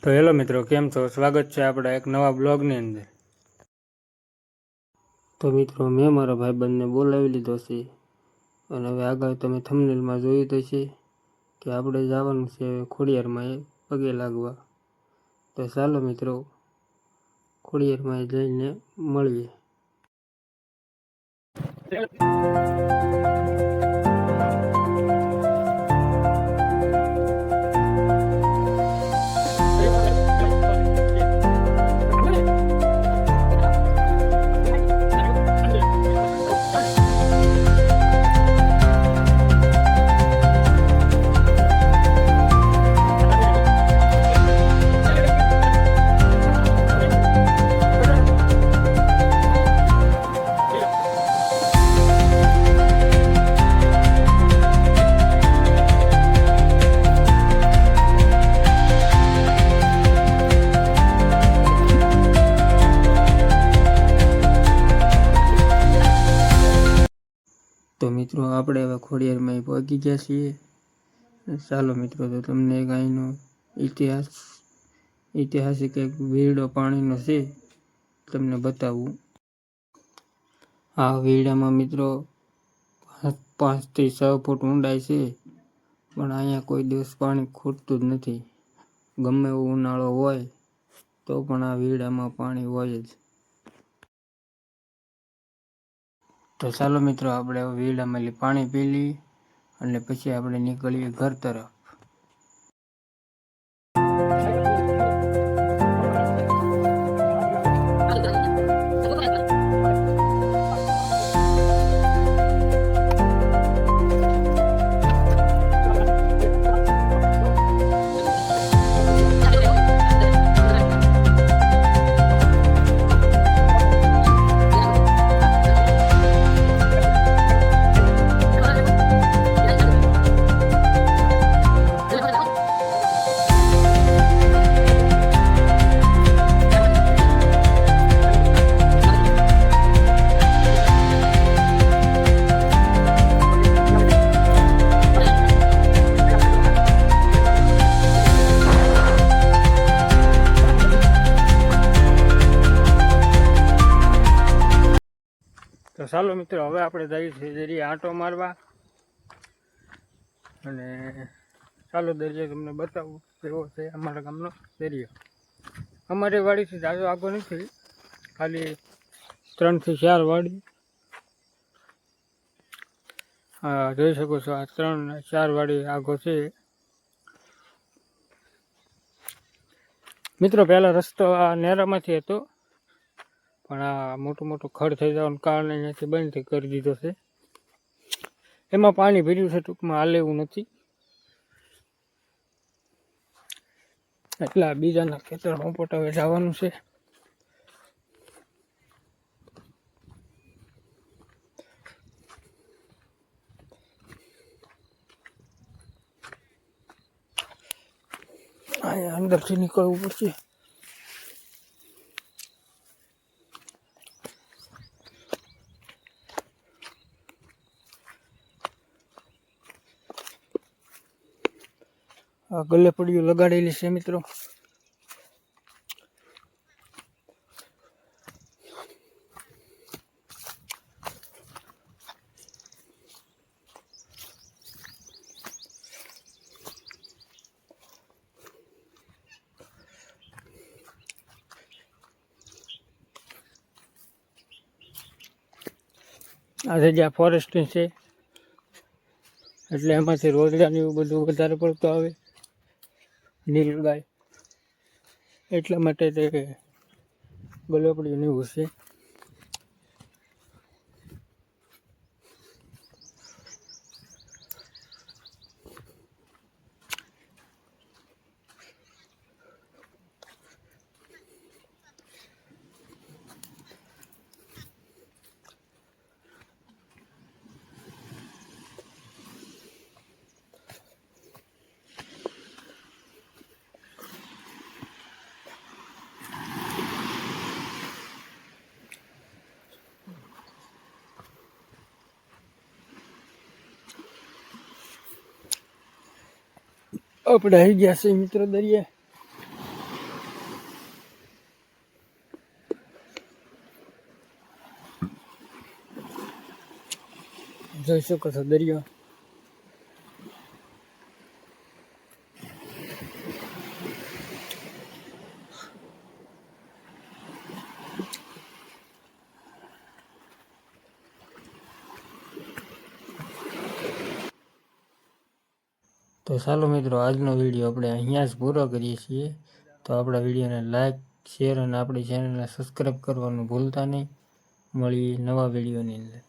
તો હેલો મિત્રો, કેમ છો? સ્વાગત છે આપણા એક નવા બ્લોગની અંદર. તો મિત્રો, મેં મારા ભાઈબંધને બોલાવી લીધો છે અને હવે આગળ તમે થંબનેલમાં જોયું તો છે કે આપણે જવાનું છે ખોડિયારમાં પગે લાગવા. તો ચાલો મિત્રો, ખોડિયારમાં જઈને મળીએ. તો મિત્રો, આપણે હવે ખોડિયારમાં પહોંચી ગયા છીએ. ચાલો મિત્રો, તો તમને એક અહીંનો ઐતિહાસિક એક વીરડો પાણીનો છે તમને બતાવું. આ વીરડામાં મિત્રો 5 થી 6 ફૂટ ઊંડાઈ છે, પણ અહીંયા કોઈ દિવસ પાણી ખૂટતું જ નથી. ગમે એવો ઉનાળો હોય તો પણ આ વીરડામાં પાણી હોય જ. તો ચાલો મિત્રો, આપણે વીરડામાં પાણી પી લઈએ અને પછી આપણે નીકળીએ ઘર તરફ. તો ચાલો મિત્રો, હવે આપણે જઈએ છીએ દરિયા આંટો મારવા. અને ચાલો દરિયો તમને બતાવું કેવો છે અમારા ગામનો દરિયો. અમારી વાડીથી જાજો આગો નથી, ખાલી 3 થી 4 વાડી. હા, જોઈ શકો છો, આ 3-4 વાડી આગો છે. મિત્રો, પહેલા રસ્તો આ નેરામાંથી હતો, પણ આ મોટું ખડ થઈ જવાનું કારણે અહીંયાથી બંધ કરી દીધો છે. એમાં પાણી ભર્યું છે, ટૂંકમાં હાલે એવું નથી. એટલે બીજાના ખેતરમાં પોટાવે જવાનું છે. અહીંયા અંદરથી નીકળવું પડશે. આ ગલે પડ્યું લગાડેલી છે મિત્રો. આ જગ્યા ફોરેસ્ટની છે, એટલે એમાંથી રોજગાર એવું બધું વધારે પડતું આવે. નીલગાય એટલા માટે તે ગલોપડી એવું છે. આપણે આવી ગયા છે મિત્રો દરિયે. જોઈ શકો છો દરિયો. તો ચાલો મિત્રો, આજનો વિડીયો આપણે અહીંયા જ પૂરો કરીએ છીએ. તો આપણા વિડીયોને લાઈક, શેર અને આપણી ચેનલને સબસ્ક્રાઈબ કરવાનું ભૂલતા નહીં. મળીએ નવા વિડીયોની અંદર.